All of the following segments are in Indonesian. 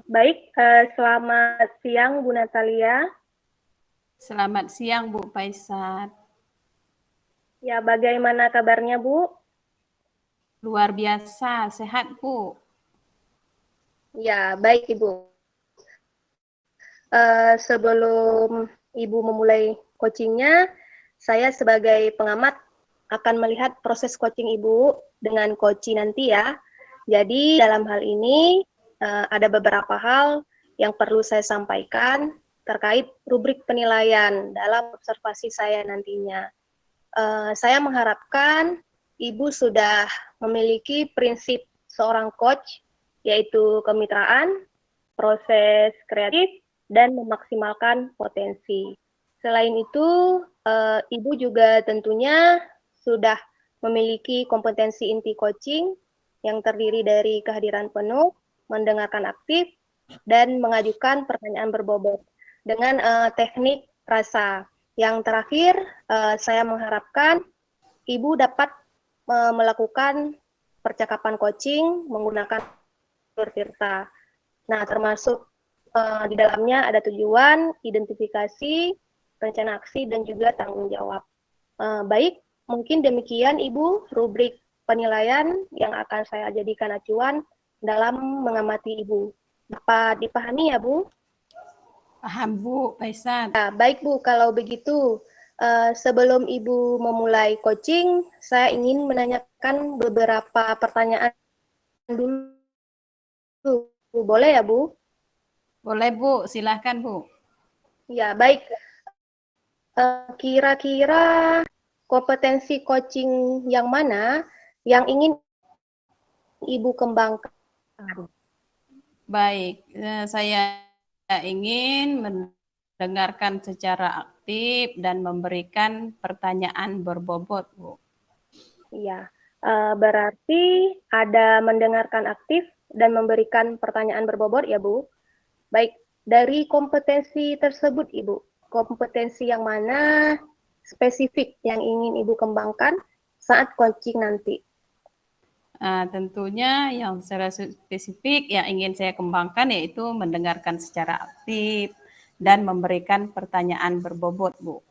Baik, selamat siang Bu Natalia. Selamat siang Bu Faisat. Ya, bagaimana kabarnya Bu? Luar biasa, sehat Bu. Ya, baik Ibu. Sebelum Ibu memulai coachingnya, saya sebagai pengamat akan melihat proses coaching Ibu dengan coaching nanti ya. Jadi dalam hal ini ada beberapa hal yang perlu saya sampaikan terkait rubrik penilaian dalam observasi saya nantinya. Saya mengharapkan Ibu sudah memiliki prinsip seorang coach, yaitu kemitraan, proses kreatif, dan memaksimalkan potensi. Selain itu, Ibu juga tentunya sudah memiliki kompetensi inti coaching yang terdiri dari kehadiran penuh, mendengarkan aktif, dan mengajukan pertanyaan berbobot dengan teknik rasa. Yang terakhir, saya mengharapkan Ibu dapat melakukan percakapan coaching menggunakan Tirta. Nah, termasuk di dalamnya ada tujuan, identifikasi, rencana aksi, dan juga tanggung jawab. Baik, mungkin demikian Ibu rubrik penilaian yang akan saya jadikan acuan dalam mengamati Ibu. Dapat dipahami ya Bu? Paham Bu Faisat. Ya, baik Bu, kalau begitu sebelum Ibu memulai coaching, saya ingin menanyakan beberapa pertanyaan dulu. Boleh ya Bu? Boleh Bu, silahkan Bu. Ya, baik. Kira-kira kompetensi coaching yang mana yang ingin Ibu kembangkan? Baik, saya ingin mendengarkan secara aktif dan memberikan pertanyaan berbobot Bu. Ya, berarti ada mendengarkan aktif dan memberikan pertanyaan berbobot ya Bu. Baik, dari kompetensi tersebut Ibu, kompetensi yang mana spesifik yang ingin Ibu kembangkan saat coaching nanti? Tentunya yang secara spesifik yang ingin saya kembangkan yaitu mendengarkan secara aktif dan memberikan pertanyaan berbobot Bu.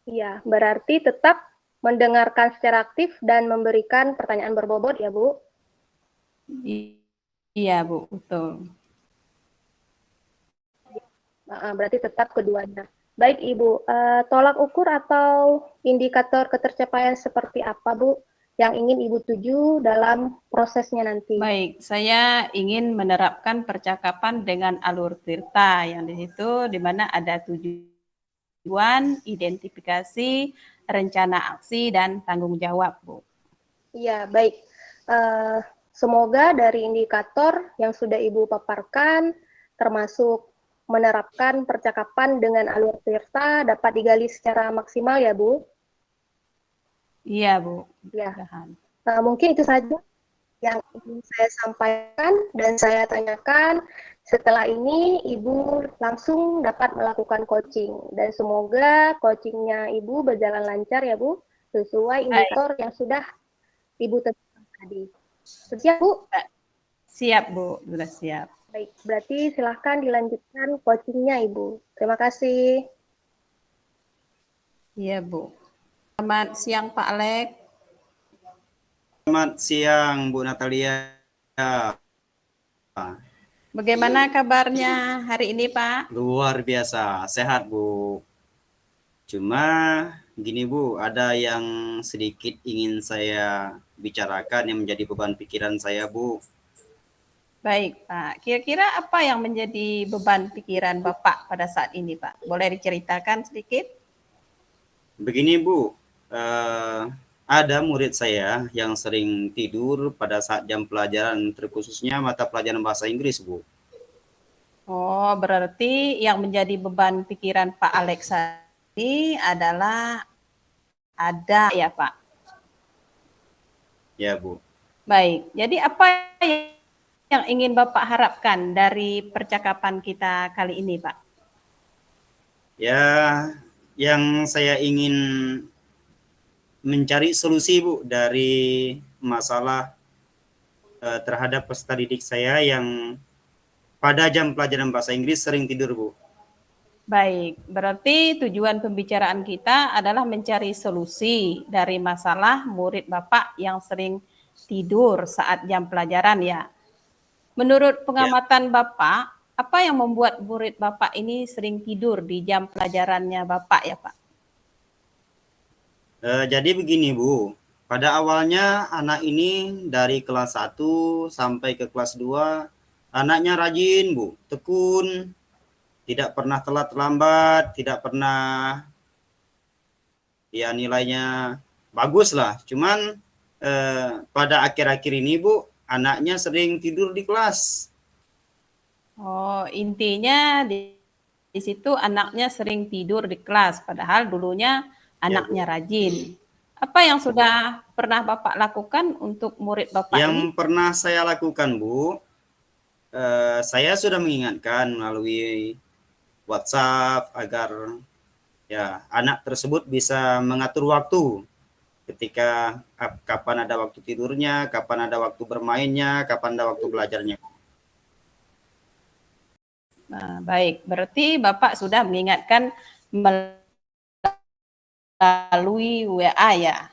Iya, berarti tetap mendengarkan secara aktif dan memberikan pertanyaan berbobot ya Bu. Iya Bu, betul. Berarti tetap keduanya. Baik Ibu, tolak ukur atau indikator ketercapaian seperti apa Bu yang ingin Ibu tuju dalam prosesnya nanti? Baik, saya ingin menerapkan percakapan dengan alur Tirta yang di situ di mana ada tujuan, identifikasi, rencana aksi, dan tanggung jawab, Bu. Iya, baik. Semoga dari indikator yang sudah Ibu paparkan, termasuk menerapkan percakapan dengan alur Tirta dapat digali secara maksimal ya Bu. Iya, Bu. Ya, mungkin itu saja yang ingin saya sampaikan dan saya tanyakan. Setelah ini Ibu langsung dapat melakukan coaching dan semoga coachingnya Ibu berjalan lancar ya Bu, sesuai indikator yang sudah Ibu tentukan tadi. Siap Bu? Siap Bu, sudah siap. Baik, berarti silahkan dilanjutkan coachingnya Ibu. Terima kasih. Iya Bu. Selamat siang Pak Alek. Selamat siang Bu Natalia. Bagaimana kabarnya hari ini Pak? Luar biasa, sehat Bu. Cuma gini Bu, ada yang sedikit ingin saya bicarakan yang menjadi beban pikiran saya Bu. Baik Pak, kira-kira apa yang menjadi beban pikiran Bapak pada saat ini Pak? Boleh diceritakan sedikit? Begini Bu, ada murid saya yang sering tidur pada saat jam pelajaran, terkhususnya mata pelajaran bahasa Inggris Bu. Oh, berarti yang menjadi beban pikiran Pak Alex ini adalah ada ya Pak? Ya Bu. Baik, jadi apa yang ingin Bapak harapkan dari percakapan kita kali ini Pak? Ya, yang saya ingin mencari solusi Bu dari masalah terhadap peserta didik saya yang pada jam pelajaran bahasa Inggris sering tidur, Bu. Baik, berarti tujuan pembicaraan kita adalah mencari solusi dari masalah murid Bapak yang sering tidur saat jam pelajaran ya. Menurut pengamatan Bapak, apa yang membuat murid Bapak ini sering tidur di jam pelajarannya Bapak ya Pak? Jadi begini, Bu. Pada awalnya anak ini dari kelas 1 sampai ke kelas 2, anaknya rajin, Bu. Tekun, tidak pernah telat terlambat, tidak pernah ya nilainya bagus lah. Cuman pada akhir-akhir ini, Bu, anaknya sering tidur di kelas. Oh, intinya di situ anaknya sering tidur di kelas, padahal dulunya anaknya rajin. Apa yang sudah pernah Bapak lakukan untuk murid Bapak Yang ini? pernah saya lakukan, Bu, saya sudah mengingatkan melalui WhatsApp agar ya anak tersebut bisa mengatur waktu ketika kapan ada waktu tidurnya, kapan ada waktu bermainnya, kapan ada waktu belajarnya. Nah, baik, berarti Bapak sudah mengingatkan melalui WA ya?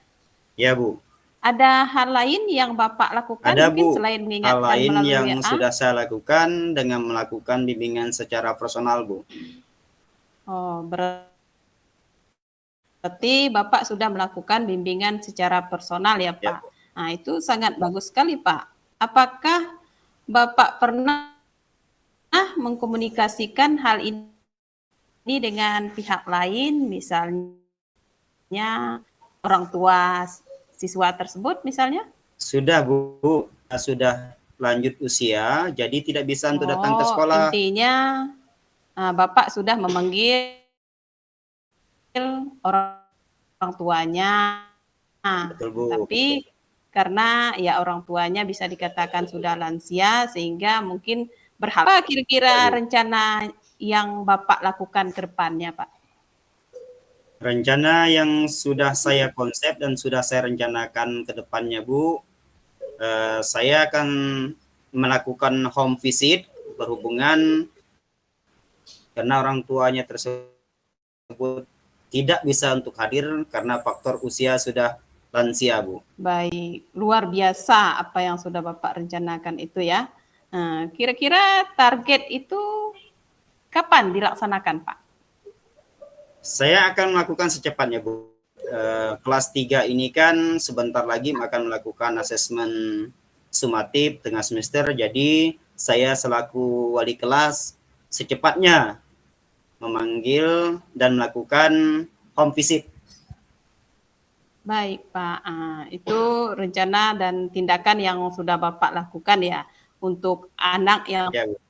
Ya, Bu. Ada hal lain yang Bapak lakukan Ada, mungkin Bu. selain Hal mengingatkan lain melalui yang WA? sudah saya lakukan dengan melakukan bimbingan secara personal, Bu. Oh, berarti Bapak sudah melakukan bimbingan secara personal ya, Ya. Pak? Nah, itu sangat bagus sekali, Pak. Apakah Bapak pernah mengkomunikasikan hal ini dengan pihak lain, misalnya orang tua siswa tersebut misalnya? Sudah, Bu. Sudah lanjut usia, jadi tidak bisa untuk datang ke Oh, sekolah. intinya Bapak sudah memanggil orang tuanya. Betul, Bu. Tapi karena ya orang tuanya bisa dikatakan sudah lansia sehingga mungkin berharap kira-kira rencana yang Bapak lakukan ke depannya, Pak? Rencana yang sudah saya konsep dan sudah saya rencanakan ke depannya, Bu, saya akan melakukan home visit berhubungan karena orang tuanya tersebut tidak bisa untuk hadir karena faktor usia sudah lansia, Bu. Baik, luar biasa apa yang sudah Bapak rencanakan itu ya. Nah, kira-kira target itu kapan dilaksanakan, Pak? Saya akan melakukan secepatnya, Bu. Kelas 3 ini kan sebentar lagi akan melakukan asesmen sumatif tengah semester, jadi saya selaku wali kelas secepatnya memanggil dan melakukan home visit. Baik, Pak. Itu rencana dan tindakan yang sudah Bapak lakukan ya untuk anak yang Ya, Bu.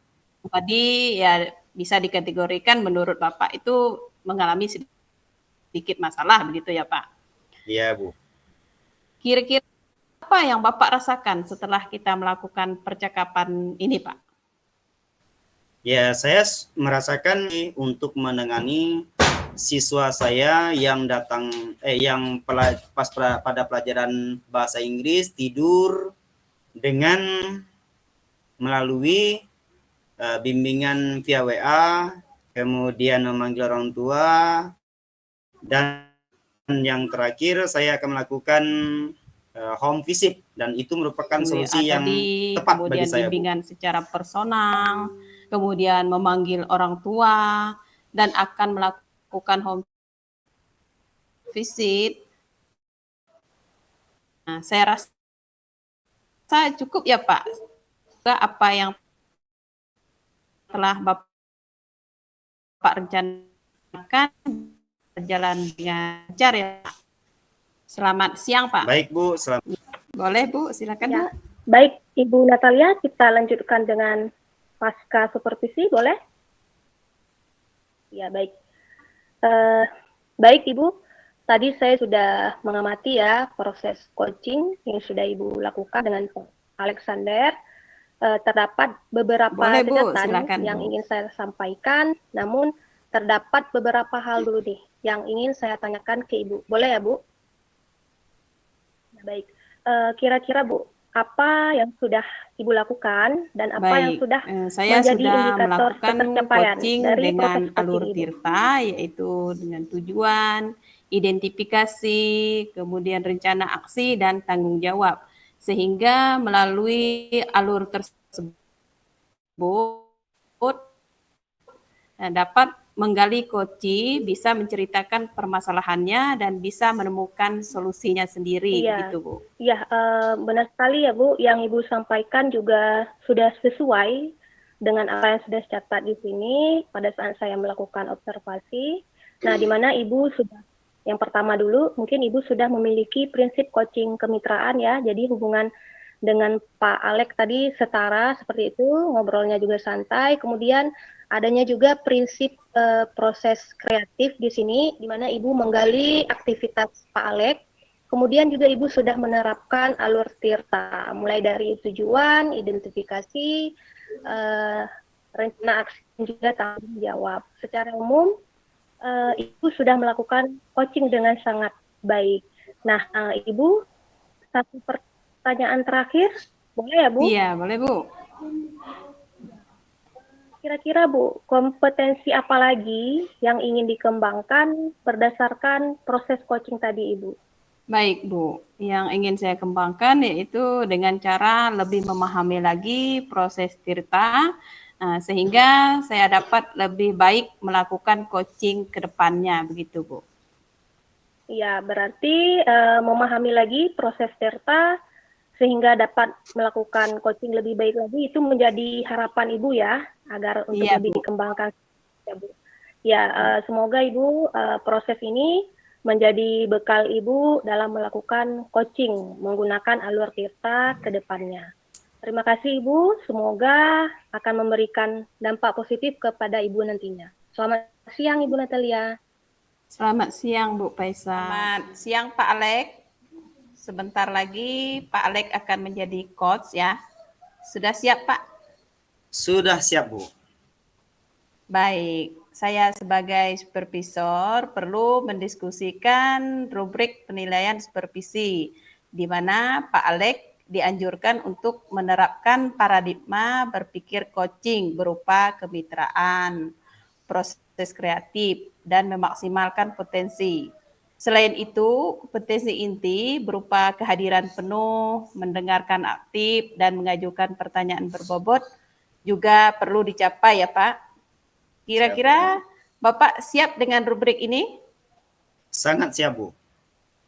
tadi ya bisa dikategorikan menurut Bapak itu mengalami sedikit masalah begitu ya, Pak. Iya, Bu. Kira-kira apa yang Bapak rasakan setelah kita melakukan percakapan ini, Pak? Ya, saya merasakan untuk menangani siswa saya yang datang yang pada pelajaran bahasa Inggris tidur dengan melalui bimbingan via WA, kemudian memanggil orang tua, dan yang terakhir saya akan melakukan home visit, dan itu merupakan solusi yang tepat bagi kemudian saya, Bu. bimbingan secara personal, kemudian memanggil orang tua, dan akan melakukan home visit. Nah, saya rasa cukup ya Pak. Apa yang telah Bapak rencanakan berjalan dengan lancar ya Pak. Selamat siang Pak. Baik, Bu. Selamat. Boleh Bu, silakan Ya. Bu. Baik, Ibu Natalia, kita lanjutkan dengan pasca supervisi, boleh? Ya, baik. Baik, Ibu. Tadi saya sudah mengamati ya proses coaching yang sudah Ibu lakukan dengan Alexander. Terdapat beberapa Boleh, Bu. catatan Silakan, yang Bu. ingin saya sampaikan, namun terdapat beberapa hal dulu nih yang ingin saya tanyakan ke Ibu. Boleh ya, Bu? Baik. Kira-kira Bu, apa yang sudah Ibu lakukan dan apa yang Baik, sudah saya menjadi sudah indikator melakukan ketercapaian coaching dari dengan proses coaching alur Ibu. tirta, yaitu dengan tujuan, identifikasi, kemudian rencana aksi, dan tanggung jawab. Sehingga melalui alur tersebut dapat menggali koci, bisa menceritakan permasalahannya, dan bisa menemukan solusinya sendiri, Iya, begitu Bu. iya, benar sekali ya Bu, yang Ibu sampaikan juga sudah sesuai dengan apa yang sudah catat di sini pada saat saya melakukan observasi. Nah, di mana Ibu sudah, yang pertama dulu, mungkin Ibu sudah memiliki prinsip coaching kemitraan ya, jadi hubungan dengan Pak Alek tadi setara seperti itu, ngobrolnya juga santai, kemudian adanya juga prinsip proses kreatif di sini, di mana Ibu menggali aktivitas Pak Alek. Kemudian juga Ibu sudah menerapkan alur tirta, mulai dari tujuan, identifikasi, rencana aksi, dan juga tanggung jawab. Secara umum, Ibu sudah melakukan coaching dengan sangat baik. Nah, Ibu, satu pertanyaan terakhir, boleh ya Bu? Iya, boleh Bu. Kira-kira Bu, kompetensi apa lagi yang ingin dikembangkan berdasarkan proses coaching tadi Ibu? Baik Bu, yang ingin saya kembangkan yaitu dengan cara lebih memahami lagi proses tirta, sehingga saya dapat lebih baik melakukan coaching ke depannya, begitu Bu. Ya, berarti memahami lagi proses tirta sehingga dapat melakukan coaching lebih baik lagi, itu menjadi harapan Ibu ya, agar untuk Iya lebih Bu. dikembangkan ya Bu. Ya, semoga Ibu proses ini menjadi bekal Ibu dalam melakukan coaching menggunakan alur tirta ke depannya. Terima kasih Ibu, semoga akan memberikan dampak positif kepada Ibu nantinya. Selamat siang Ibu Natalia. Selamat siang Bu Faisal. Selamat siang Pak Alek. Sebentar lagi Pak Alek akan menjadi coach ya. Sudah siap Pak? Sudah siap Bu. Baik, saya sebagai supervisor perlu mendiskusikan rubrik penilaian supervisi, di mana Pak Alek dianjurkan untuk menerapkan paradigma berpikir coaching berupa kemitraan, proses kreatif, dan memaksimalkan potensi. Selain itu, kompetensi inti berupa kehadiran penuh, mendengarkan aktif, dan mengajukan pertanyaan berbobot juga perlu dicapai ya Pak. Kira-kira Bapak siap dengan rubrik ini? Sangat siap Bu.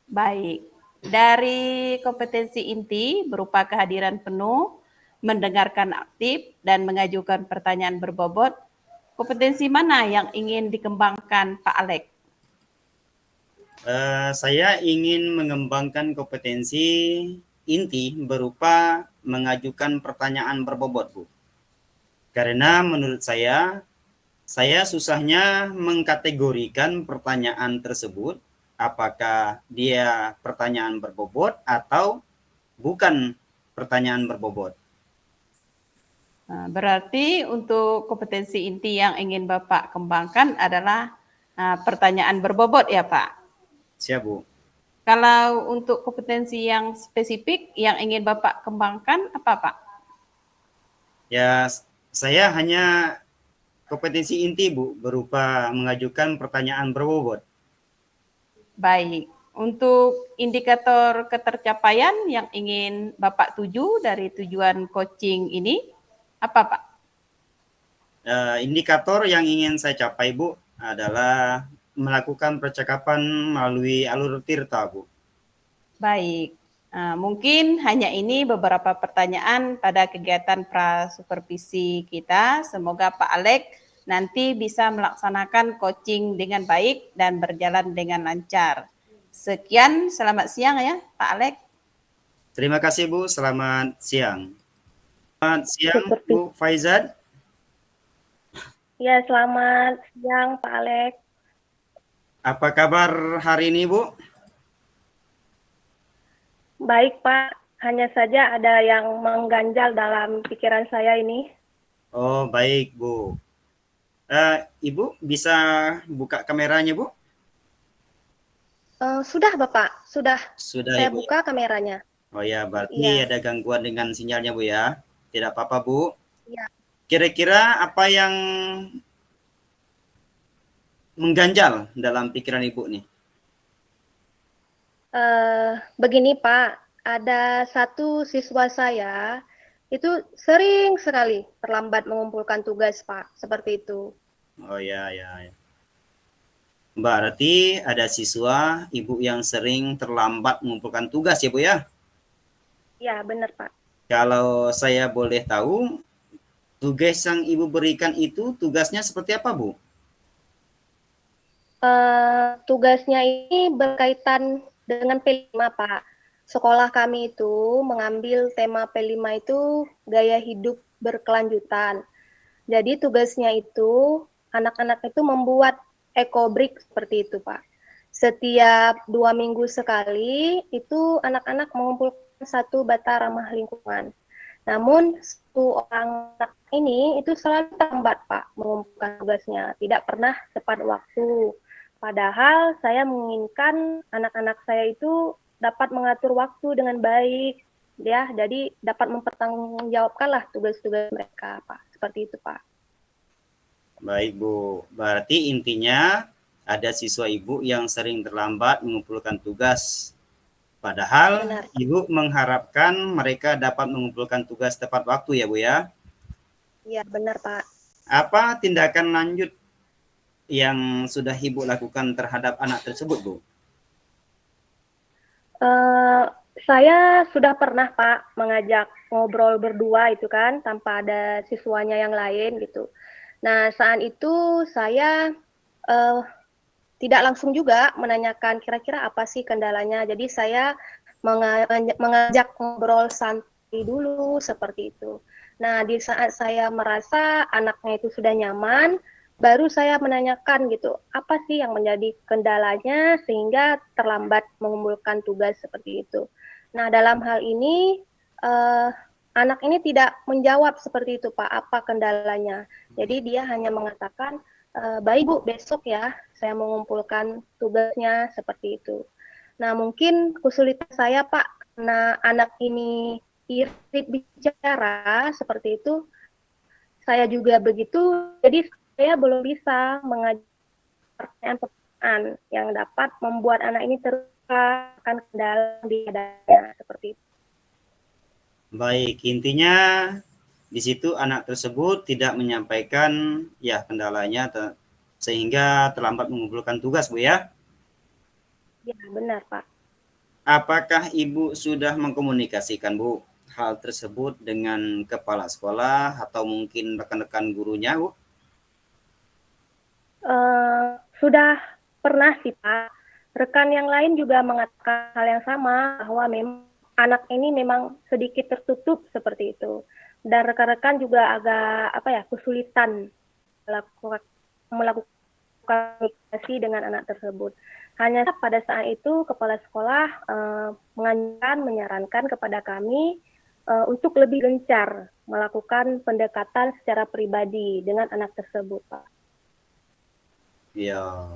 Baik. Dari kompetensi inti berupa kehadiran penuh, mendengarkan aktif, dan mengajukan pertanyaan berbobot, kompetensi mana yang ingin dikembangkan Pak Alek? Saya ingin mengembangkan kompetensi inti berupa mengajukan pertanyaan berbobot Bu. Karena menurut saya susahnya mengkategorikan pertanyaan tersebut, apakah dia pertanyaan berbobot atau bukan pertanyaan berbobot. Berarti untuk kompetensi inti yang ingin Bapak kembangkan adalah pertanyaan berbobot ya Pak? Siap Bu. Kalau untuk kompetensi yang spesifik yang ingin Bapak kembangkan apa Pak? Ya, saya hanya kompetensi inti Bu berupa mengajukan pertanyaan berbobot. Baik, untuk indikator ketercapaian yang ingin Bapak tuju dari tujuan coaching ini, apa Pak? Indikator yang ingin saya capai Bu adalah melakukan percakapan melalui alur tirta Bu. Baik, mungkin hanya ini beberapa pertanyaan pada kegiatan prasupervisi kita. Semoga Pak Alek nanti bisa melaksanakan coaching dengan baik dan berjalan dengan lancar. Sekian, selamat siang ya Pak Alek. Terima kasih Bu, selamat siang. Selamat siang Seperti Bu Faizad. ya, selamat siang Pak Alek. Apa kabar hari ini Bu? Baik Pak, hanya saja ada yang mengganjal dalam pikiran saya ini. Oh baik Bu. Ibu bisa buka kameranya Bu? Sudah Bapak, sudah Sudah saya Ibu. buka kameranya. Oh ya, berarti Iya, ada gangguan dengan sinyalnya Bu ya. Tidak apa-apa Bu. iya. Kira-kira apa yang mengganjal dalam pikiran Ibu nih? Begini Pak, ada satu siswa saya itu sering sekali terlambat mengumpulkan tugas Pak, seperti itu. Oh ya, ya, ya. Berarti ada siswa Ibu yang sering terlambat mengumpulkan tugas ya Bu ya. Ya, benar Pak. Kalau saya boleh tahu, tugas yang Ibu berikan itu tugasnya seperti apa Bu? Tugasnya ini berkaitan dengan P5 Pak. Sekolah kami itu mengambil tema P5 itu gaya hidup berkelanjutan. Jadi tugasnya itu anak-anak itu membuat ekobrik seperti itu Pak. Setiap 2 minggu sekali itu anak-anak mengumpulkan satu bata ramah lingkungan. Namun satu orang anak ini itu selalu terlambat Pak mengumpulkan tugasnya, tidak pernah tepat waktu. Padahal saya menginginkan anak-anak saya itu dapat mengatur waktu dengan baik, ya, jadi dapat mempertanggungjawabkanlah tugas-tugas mereka, Pak. Seperti itu, Pak. Baik Bu, berarti intinya ada siswa Ibu yang sering terlambat mengumpulkan tugas. Padahal Benar, Pak. Ibu mengharapkan mereka dapat mengumpulkan tugas tepat waktu ya Bu ya. Iya, benar, Pak. Apa tindakan lanjut yang sudah Ibu lakukan terhadap anak tersebut Bu? Eh, saya sudah pernah, Pak, mengajak ngobrol berdua itu kan, tanpa ada siswanya yang lain gitu. Nah, saat itu saya eh, tidak langsung juga menanyakan kira-kira apa sih kendalanya. Jadi saya mengajak ngobrol santai dulu seperti itu. Nah, di saat saya merasa anaknya itu sudah nyaman, baru saya menanyakan gitu, apa sih yang menjadi kendalanya sehingga terlambat mengumpulkan tugas seperti itu. Nah, dalam hal ini anak ini tidak menjawab seperti itu, Pak, apa kendalanya. Jadi dia hanya mengatakan, baik Bu, besok ya saya mengumpulkan tugasnya seperti itu. Nah, mungkin kesulitan saya, Pak, karena anak ini irit bicara seperti itu, saya juga begitu, jadi saya belum bisa mengajar pertanyaan-pertanyaan yang dapat membuat anak ini terbuka akan kendala di hadapnya seperti itu. Baik, intinya di situ anak tersebut tidak menyampaikan ya kendalanya sehingga terlambat mengumpulkan tugas Bu ya. Ya, benar, Pak. Apakah Ibu sudah mengkomunikasikan Bu hal tersebut dengan kepala sekolah atau mungkin rekan-rekan gurunya Bu? Sudah pernah sih Pak. Rekan yang lain juga mengatakan hal yang sama bahwa memang anak ini memang sedikit tertutup seperti itu. Dan rekan-rekan juga agak kesulitan melakukan komunikasi dengan anak tersebut. Hanya pada saat itu kepala sekolah menyarankan kepada kami untuk lebih gencar melakukan pendekatan secara pribadi dengan anak tersebut, Pak. Ya.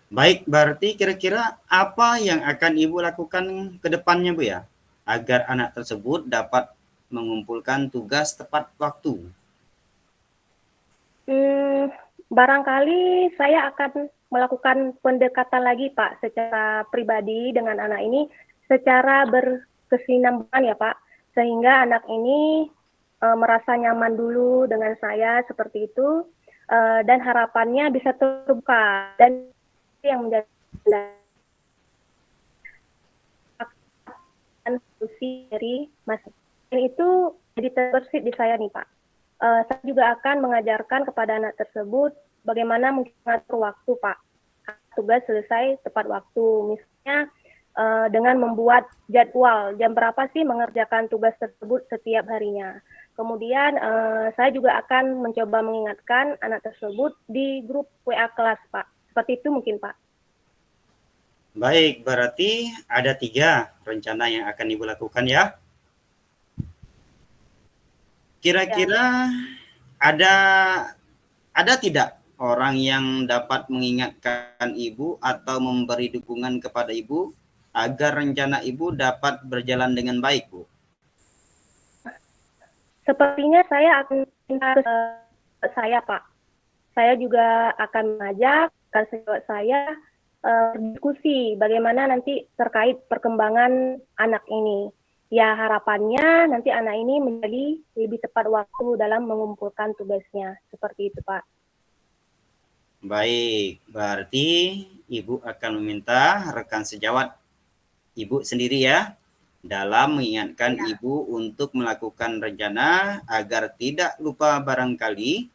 Baik, berarti kira-kira apa yang akan Ibu lakukan ke depannya Bu ya? Agar anak tersebut dapat mengumpulkan tugas tepat waktu. Barangkali saya akan melakukan pendekatan lagi Pak secara pribadi dengan anak ini secara berkesinambungan ya Pak, sehingga anak ini merasa nyaman dulu dengan saya seperti itu, dan harapannya bisa terbuka, dan yang menjadi solusi dari masalah itu jadi terbersih di saya nih Pak. Saya juga akan mengajarkan kepada anak tersebut bagaimana mengatur waktu Pak. Tugas selesai tepat waktu. Misalnya dengan membuat jadwal jam berapa sih mengerjakan tugas tersebut setiap harinya. Kemudian saya juga akan mencoba mengingatkan anak tersebut di grup WA kelas Pak. Seperti itu mungkin Pak. Baik, berarti ada 3 rencana yang akan Ibu lakukan ya. Kira-kira ada tidak orang yang dapat mengingatkan Ibu atau memberi dukungan kepada Ibu agar rencana Ibu dapat berjalan dengan baik, Bu? Sepertinya saya akan saya, Pak. Saya juga akan mengajak sejawat saya berdiskusi bagaimana nanti terkait perkembangan anak ini. Ya, harapannya nanti anak ini menjadi lebih tepat waktu dalam mengumpulkan tugasnya. Seperti itu, Pak. Baik, berarti Ibu akan meminta rekan sejawat Ibu sendiri ya, dalam mengingatkan Ya. Ibu untuk melakukan rencana agar tidak lupa barangkali,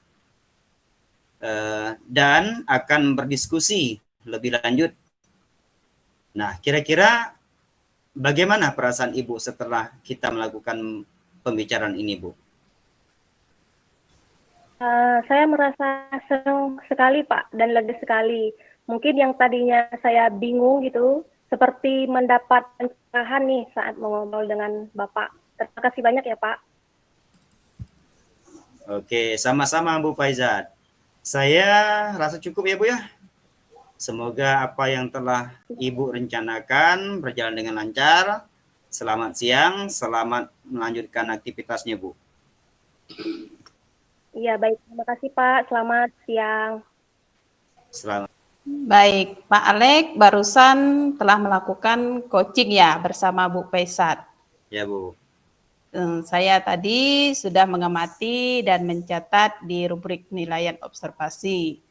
dan akan berdiskusi lebih lanjut. Nah, kira-kira bagaimana perasaan Ibu setelah kita melakukan pembicaraan ini, Bu? Saya merasa senang sekali, Pak, dan lega sekali. Mungkin yang tadinya saya bingung gitu, seperti mendapat pencerahan nih saat mengobrol dengan Bapak. Terima kasih banyak ya, Pak. Oke, sama-sama Bu Faizat. Saya rasa cukup ya Bu ya. Semoga apa yang telah Ibu rencanakan berjalan dengan lancar. Selamat siang, selamat melanjutkan aktivitasnya Bu. Iya, baik. Terima kasih, Pak. Selamat siang. Selamat. Baik, Pak Alek barusan telah melakukan coaching ya bersama Bu Pesat. Ya Bu. Saya tadi sudah mengamati dan mencatat di rubrik penilaian observasi.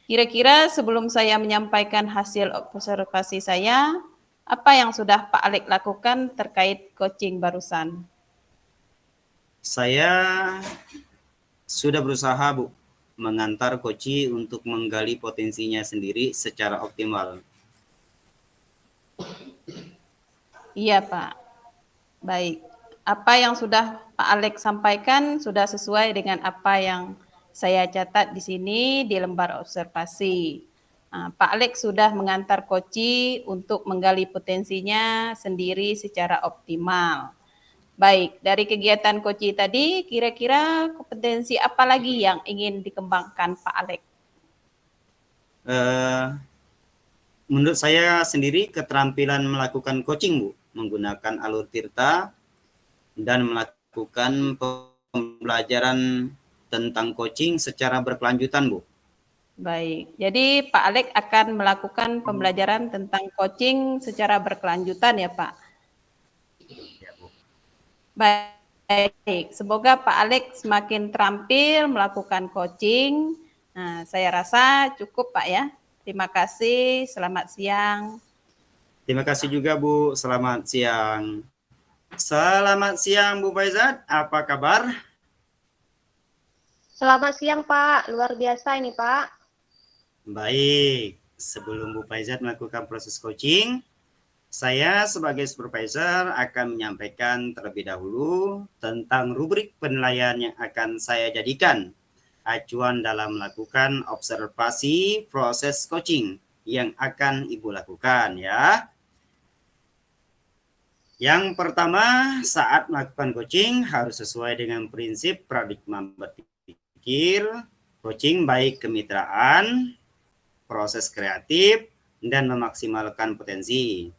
Kira-kira sebelum saya menyampaikan hasil observasi saya, apa yang sudah Pak Alek lakukan terkait coaching barusan? Saya sudah berusaha Bu mengantar Koci untuk menggali potensinya sendiri secara optimal. Iya Pak, baik. Apa yang sudah Pak Alek sampaikan sudah sesuai dengan apa yang saya catat di sini di lembar observasi. Pak Alek sudah mengantar Koci untuk menggali potensinya sendiri secara optimal. Baik, dari kegiatan Koci tadi, kira-kira kompetensi apa lagi yang ingin dikembangkan Pak Alek? Menurut saya sendiri keterampilan melakukan coaching Bu, menggunakan alur tirta dan melakukan pembelajaran tentang coaching secara berkelanjutan Bu. Baik, jadi Pak Alek akan melakukan pembelajaran tentang coaching secara berkelanjutan ya Pak? Ya, Bu. Baik, semoga Pak Alek semakin terampil melakukan coaching. Nah, saya rasa cukup Pak ya. Terima kasih, selamat siang. Terima kasih juga Bu, selamat siang. Selamat siang Bu Faizat, apa kabar? Selamat siang, Pak. Luar biasa ini, Pak. Baik, sebelum Bu Faizat melakukan proses coaching, saya sebagai supervisor akan menyampaikan terlebih dahulu tentang rubrik penilaian yang akan saya jadikan acuan dalam melakukan observasi proses coaching yang akan Ibu lakukan ya. Yang pertama, saat melakukan coaching harus sesuai dengan prinsip paradigma berpikir, coaching baik kemitraan, proses kreatif, dan memaksimalkan potensi.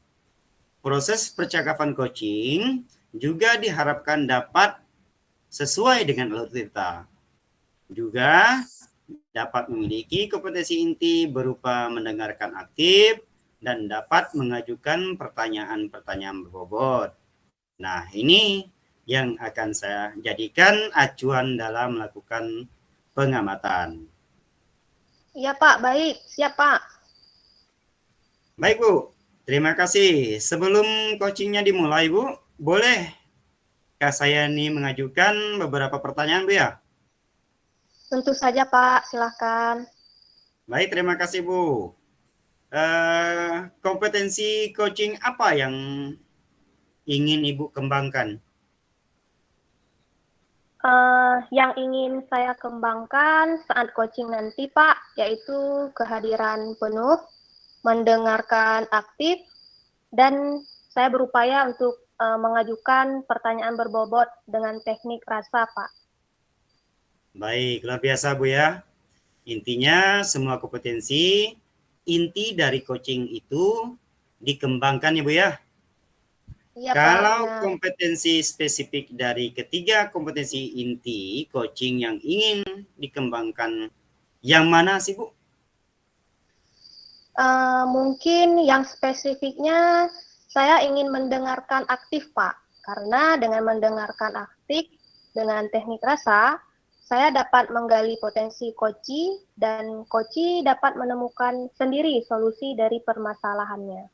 Proses percakapan coaching juga diharapkan dapat sesuai dengan alur tirta. Juga dapat memiliki kompetensi inti berupa mendengarkan aktif dan dapat mengajukan pertanyaan-pertanyaan berbobot. Nah, ini yang akan saya jadikan acuan dalam melakukan pengamatan. Iya, Pak. Baik. Siap, Pak. Baik, Bu. Terima kasih. Sebelum coachingnya dimulai, Bu, boleh Kak saya nih mengajukan beberapa pertanyaan, Bu ya? Tentu saja, Pak. Silahkan. Baik, terima kasih, Bu. Kompetensi coaching apa yang ingin Ibu kembangkan? Yang ingin saya kembangkan saat coaching nanti, Pak, yaitu kehadiran penuh, mendengarkan aktif, dan saya berupaya untuk mengajukan pertanyaan berbobot dengan teknik rasa, Pak. Baik, luar biasa, Bu ya. Intinya semua kompetensi inti dari coaching itu dikembangkan ya Bu ya. Iya Pak, Kalau benar. kompetensi spesifik dari ketiga kompetensi inti coaching yang ingin dikembangkan, yang mana sih Bu? Mungkin yang spesifiknya saya ingin mendengarkan aktif Pak, karena dengan mendengarkan aktif dengan teknik rasa, saya dapat menggali potensi koci dan koci dapat menemukan sendiri solusi dari permasalahannya.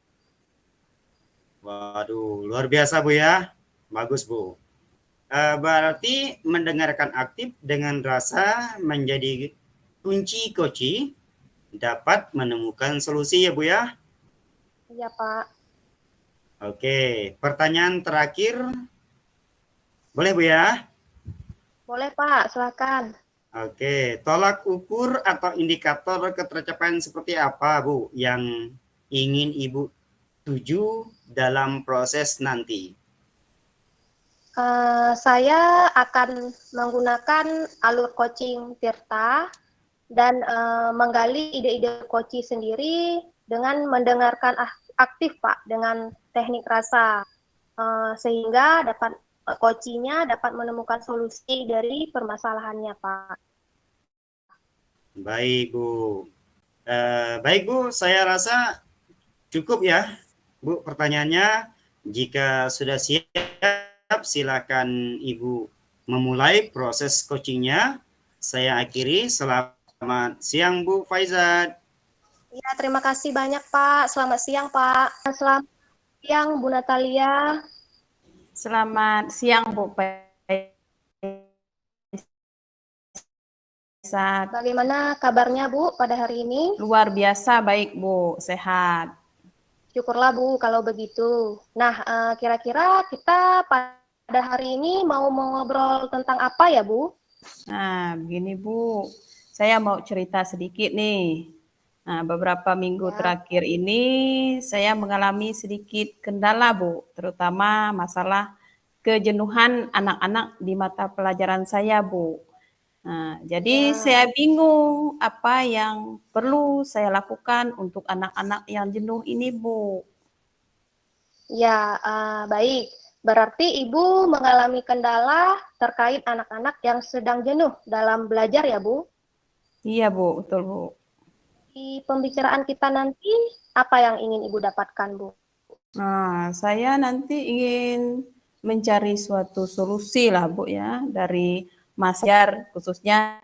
Waduh, luar biasa Bu ya. Bagus Bu. Berarti mendengarkan aktif dengan rasa menjadi kunci koci dapat menemukan solusi ya Bu ya. Iya Pak. Oke, pertanyaan terakhir. Boleh Bu ya? Boleh Pak, silakan. Oke, tolak ukur atau indikator ketercapaian seperti apa Bu yang ingin Ibu tuju dalam proses nanti? Saya akan menggunakan alur coaching Tirta dan menggali ide-ide coaching sendiri dengan mendengarkan aktif Pak dengan teknik rasa sehingga dapat coachingnya dapat menemukan solusi dari permasalahannya Pak. Baik Bu. Baik Bu, saya rasa cukup ya Bu pertanyaannya. Jika sudah siap, silakan Ibu memulai proses coachingnya. Saya akhiri. Selamat siang Bu Faizat. Ya, terima kasih banyak Pak. Selamat siang Pak. Selamat siang Bu Natalia. Selamat siang Bu Faizat. Bagaimana kabarnya Bu pada hari ini? Luar biasa baik Bu, sehat. Syukurlah Bu kalau begitu. Nah, kira-kira kita pada hari ini mau ngobrol tentang apa ya Bu? Nah, begini Bu, saya mau cerita sedikit nih. Nah, beberapa minggu Ya. terakhir ini saya mengalami sedikit kendala Bu, terutama masalah kejenuhan anak-anak di mata pelajaran saya Bu. Nah, jadi saya bingung apa yang perlu saya lakukan untuk anak-anak yang jenuh ini Bu. Ya, baik. Berarti Ibu mengalami kendala terkait anak-anak yang sedang jenuh dalam belajar ya Bu? Iya Bu, betul Bu. Di pembicaraan kita nanti, apa yang ingin Ibu dapatkan Bu? Nah, saya nanti ingin mencari suatu solusi lah Bu ya dari Mas Jar khususnya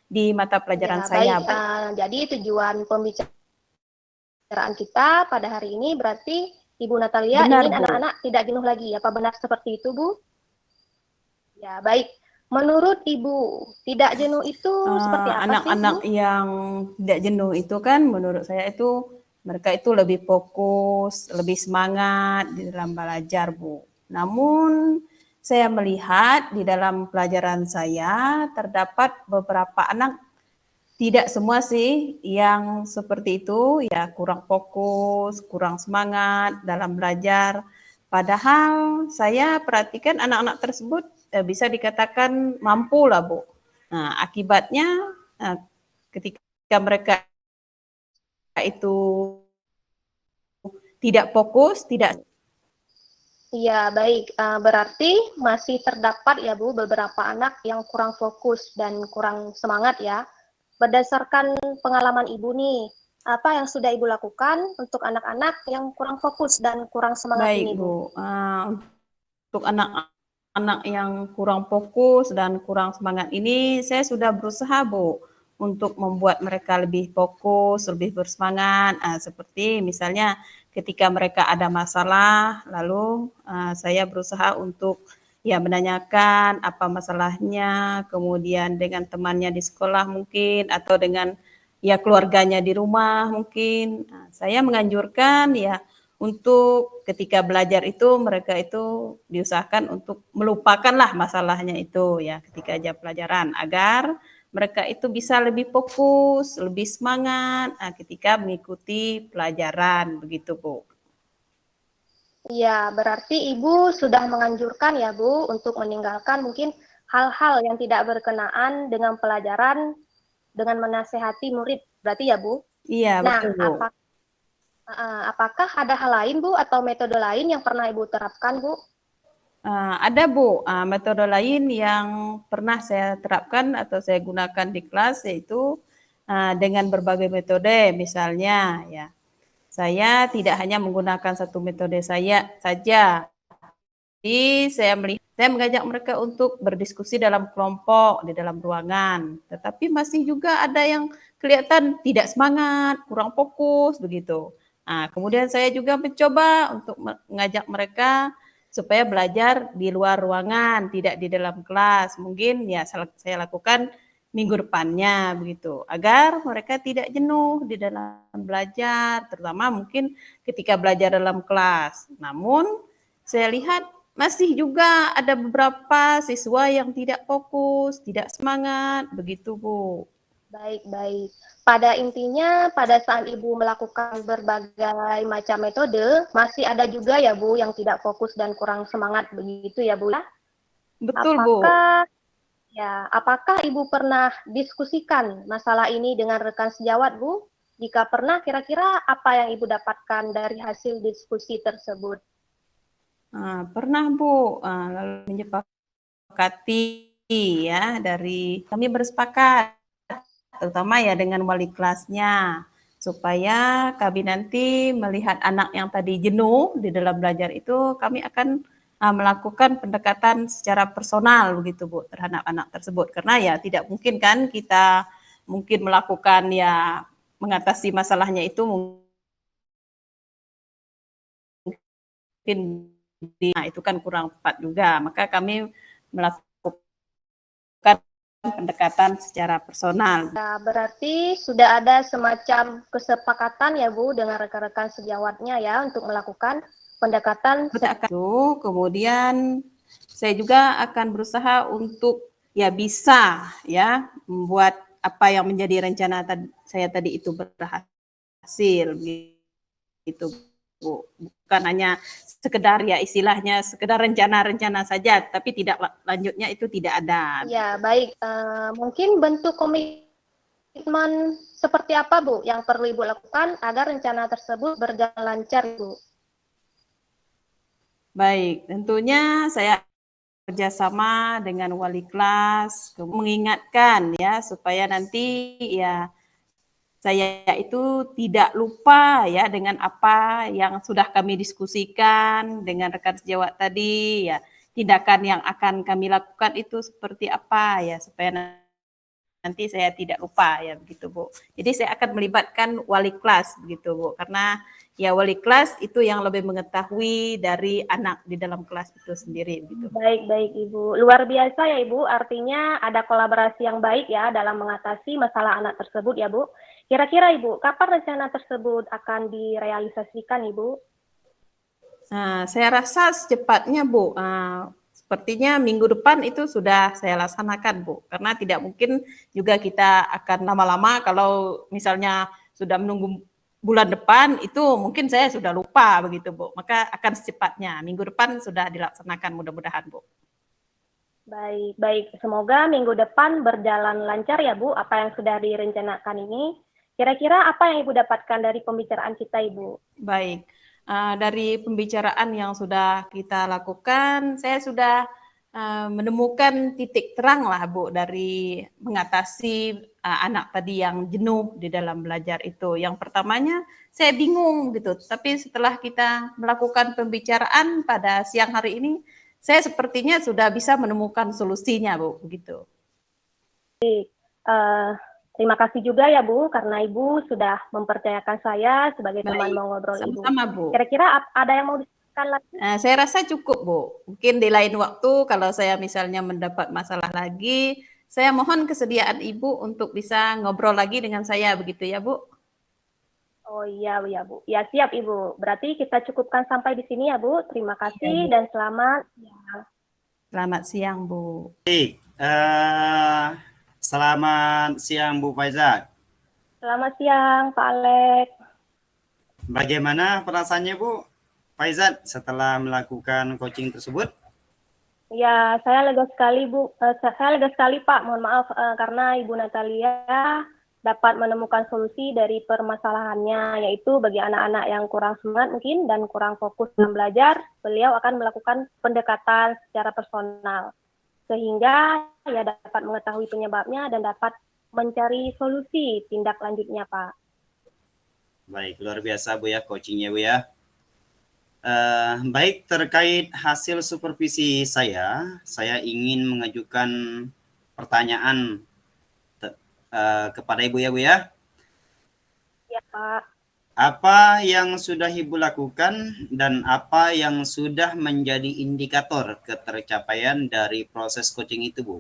di mata pelajaran Ya, saya baik. Bu. Jadi tujuan pembicaraan kita pada hari ini berarti Ibu Natalia Benar ingin Bu. anak-anak tidak jenuh lagi. Apa benar seperti itu Bu? Ya, baik. Menurut Ibu, tidak jenuh itu seperti apa sih Anak-anak Bu? yang tidak jenuh itu kan menurut saya itu mereka itu lebih fokus, lebih semangat di dalam belajar Bu. Namun saya melihat di dalam pelajaran saya terdapat beberapa anak, tidak semua sih yang seperti itu, ya kurang fokus, kurang semangat dalam belajar. Padahal saya perhatikan anak-anak tersebut bisa dikatakan mampu lah Bu. Nah, akibatnya ketika mereka itu tidak fokus, tidak. Iya, baik. Berarti masih terdapat ya Bu beberapa anak yang kurang fokus dan kurang semangat ya. Berdasarkan pengalaman Ibu nih, apa yang sudah Ibu lakukan untuk anak-anak yang kurang fokus dan kurang semangat Baik ini Bu? Bu, untuk anak-anak yang kurang fokus dan kurang semangat ini, saya sudah berusaha Bu untuk membuat mereka lebih fokus, lebih bersemangat. Seperti misalnya ketika mereka ada masalah, lalu saya berusaha untuk ya menanyakan apa masalahnya, kemudian dengan temannya di sekolah mungkin atau dengan ya keluarganya di rumah mungkin. Saya menganjurkan ya untuk ketika belajar itu mereka itu diusahakan untuk melupakanlah masalahnya itu ya ketika jam pelajaran agar mereka itu bisa lebih fokus, lebih semangat ketika mengikuti pelajaran begitu Bu. Iya, berarti Ibu sudah menganjurkan ya Bu untuk meninggalkan mungkin hal-hal yang tidak berkenaan dengan pelajaran dengan menasehati murid. Berarti ya Bu? Iya Nah, betul Bu. Apakah ada hal lain, Bu, atau metode lain yang pernah Ibu terapkan, Bu? Ada Bu, metode lain yang pernah saya terapkan atau saya gunakan di kelas yaitu dengan berbagai metode. Misalnya ya, saya tidak hanya menggunakan satu metode saya saja. Jadi saya mengajak mereka untuk berdiskusi dalam kelompok di dalam ruangan. Tetapi masih juga ada yang kelihatan tidak semangat, kurang fokus begitu. Kemudian saya juga mencoba untuk mengajak mereka supaya belajar di luar ruangan, tidak di dalam kelas. Mungkin ya saya lakukan minggu depannya begitu, agar mereka tidak jenuh di dalam belajar, terutama mungkin ketika belajar dalam kelas. Namun saya lihat masih juga ada beberapa siswa yang tidak fokus, tidak semangat, begitu Bu. Baik. Pada intinya, pada saat Ibu melakukan berbagai macam metode, masih ada juga ya Bu yang tidak fokus dan kurang semangat begitu ya Bu ya? Betul Bu. Apakah Ibu pernah diskusikan masalah ini dengan rekan sejawat Bu? Jika pernah, kira-kira apa yang Ibu dapatkan dari hasil diskusi tersebut? Pernah Bu, lalu menyepakati ya dari kami bersepakat, terutama ya dengan wali kelasnya, supaya kami nanti melihat anak yang tadi jenuh di dalam belajar itu, kami akan melakukan pendekatan secara personal begitu Bu terhadap anak tersebut, karena ya tidak mungkin kan kita mungkin melakukan ya mengatasi masalahnya itu mungkin itu kan kurang tepat juga, maka kami melakukan pendekatan secara personal. Ya, berarti sudah ada semacam kesepakatan ya Bu dengan rekan-rekan sejawatnya ya untuk melakukan pendekatan. Betul. Kemudian saya juga akan berusaha untuk ya bisa ya membuat apa yang menjadi rencana saya tadi itu berhasil gitu Bu. Bukan hanya sekedar ya istilahnya sekedar rencana-rencana saja, tapi tidak lanjutnya itu tidak ada. Ya, baik. Mungkin bentuk komitmen seperti apa Bu yang perlu Ibu lakukan agar rencana tersebut berjalan lancar Bu? Baik, tentunya saya kerjasama dengan wali kelas, mengingatkan ya supaya nanti ya saya itu tidak lupa ya dengan apa yang sudah kami diskusikan dengan rekan sejawat tadi ya, tindakan yang akan kami lakukan itu seperti apa ya supaya nanti saya tidak lupa ya begitu Bu. Jadi saya akan melibatkan wali kelas begitu Bu, karena ya wali kelas itu yang lebih mengetahui dari anak di dalam kelas itu sendiri gitu. Baik Ibu. Luar biasa ya Ibu, artinya ada kolaborasi yang baik ya dalam mengatasi masalah anak tersebut ya Bu. Kira-kira Ibu, kapan rencana tersebut akan direalisasikan Ibu? Saya rasa secepatnya Bu. Sepertinya minggu depan itu sudah saya laksanakan Bu, karena tidak mungkin juga kita akan lama-lama kalau misalnya sudah menunggu bulan depan itu mungkin saya sudah lupa begitu Bu, maka akan secepatnya minggu depan sudah dilaksanakan mudah-mudahan Bu. Baik. Semoga minggu depan berjalan lancar ya Bu, apa yang sudah direncanakan ini. Kira-kira apa yang Ibu dapatkan dari pembicaraan kita Ibu? Baik, dari pembicaraan yang sudah kita lakukan, saya sudah menemukan titik terang lah Bu dari mengatasi anak tadi yang jenuh di dalam belajar itu. Yang pertamanya saya bingung gitu, tapi setelah kita melakukan pembicaraan pada siang hari ini, saya sepertinya sudah bisa menemukan solusinya Bu, begitu. Terima kasih juga ya Bu, karena Ibu sudah mempercayakan saya sebagai teman mau ngobrol Ibu. Sama-sama Bu. Kira-kira ada yang mau disampaikan lagi? Saya rasa cukup Bu. Mungkin di lain waktu kalau saya misalnya mendapat masalah lagi, saya mohon kesediaan Ibu untuk bisa ngobrol lagi dengan saya, begitu ya Bu? Oh iya Bu. Ya siap Ibu. Berarti kita cukupkan sampai di sini ya Bu. Terima kasih dan selamat siang. Selamat siang Bu. Baik, selamat siang Bu Faizat. Selamat siang Pak Alex. Bagaimana perasaannya Bu Faizat setelah melakukan coaching tersebut? Ya, saya lega sekali Bu. Saya lega sekali Pak. Mohon maaf karena Ibu Natalia dapat menemukan solusi dari permasalahannya, yaitu bagi anak-anak yang kurang semangat mungkin dan kurang fokus dalam belajar, beliau akan melakukan pendekatan secara personal, sehingga ya dapat mengetahui penyebabnya dan dapat mencari solusi tindak lanjutnya, Pak. Baik, luar biasa Bu ya coachingnya Bu ya. Baik, terkait hasil supervisi saya ingin mengajukan pertanyaan kepada Ibu ya Bu ya. Ya, Pak. Apa yang sudah Ibu lakukan dan apa yang sudah menjadi indikator ketercapaian dari proses coaching itu Bu?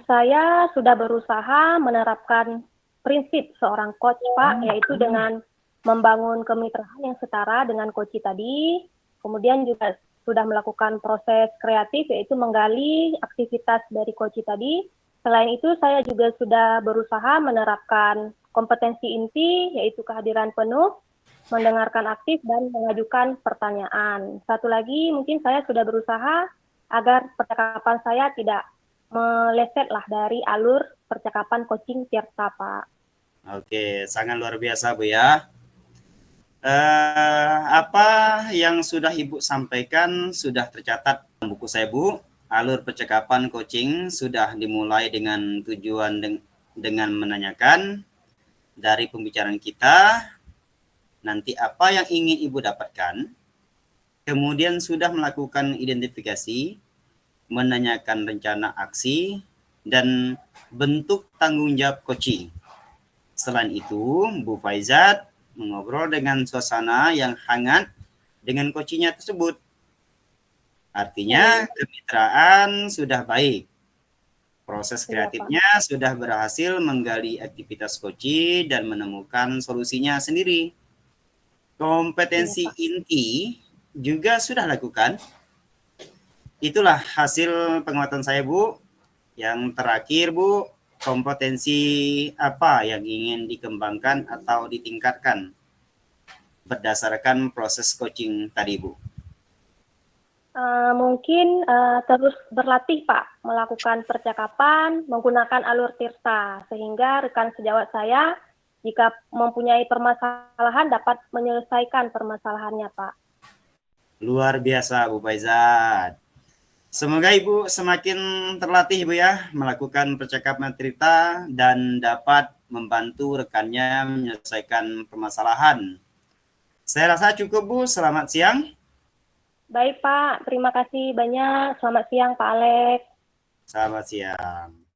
Saya sudah berusaha menerapkan prinsip seorang coach, Pak, yaitu dengan membangun kemitraan yang setara dengan coach tadi, kemudian juga sudah melakukan proses kreatif, yaitu menggali aktivitas dari coach tadi. Selain itu, saya juga sudah berusaha menerapkan kompetensi inti, yaitu kehadiran penuh, mendengarkan aktif, dan mengajukan pertanyaan. Satu lagi, mungkin saya sudah berusaha agar percakapan saya tidak melesetlah dari alur percakapan coaching Tirta, Pak. Oke, sangat luar biasa Bu ya. Apa yang sudah Ibu sampaikan sudah tercatat dalam buku saya Bu. Alur percakapan coaching sudah dimulai dengan tujuan dengan menanyakan dari pembicaraan kita nanti apa yang ingin Ibu dapatkan. Kemudian sudah melakukan identifikasi, menanyakan rencana aksi, dan bentuk tanggung jawab coaching. Selain itu, Bu Faizat mengobrol dengan suasana yang hangat dengan coachingnya tersebut. Artinya kemitraan sudah baik. Proses kreatifnya sudah berhasil menggali aktivitas coaching dan menemukan solusinya sendiri. Kompetensi inti juga sudah lakukan. Itulah hasil pengamatan saya Bu. Yang terakhir Bu, kompetensi apa yang ingin dikembangkan atau ditingkatkan berdasarkan proses coaching tadi Bu? Mungkin terus berlatih Pak, melakukan percakapan menggunakan alur Tirta, sehingga rekan sejawat saya jika mempunyai permasalahan dapat menyelesaikan permasalahannya Pak. Luar biasa Bu Faizat. Semoga Ibu semakin terlatih Bu ya melakukan percakapan Tirta dan dapat membantu rekannya menyelesaikan permasalahan. Saya rasa cukup Bu, selamat siang. Baik Pak, terima kasih banyak. Selamat siang Pak Alex. Selamat siang.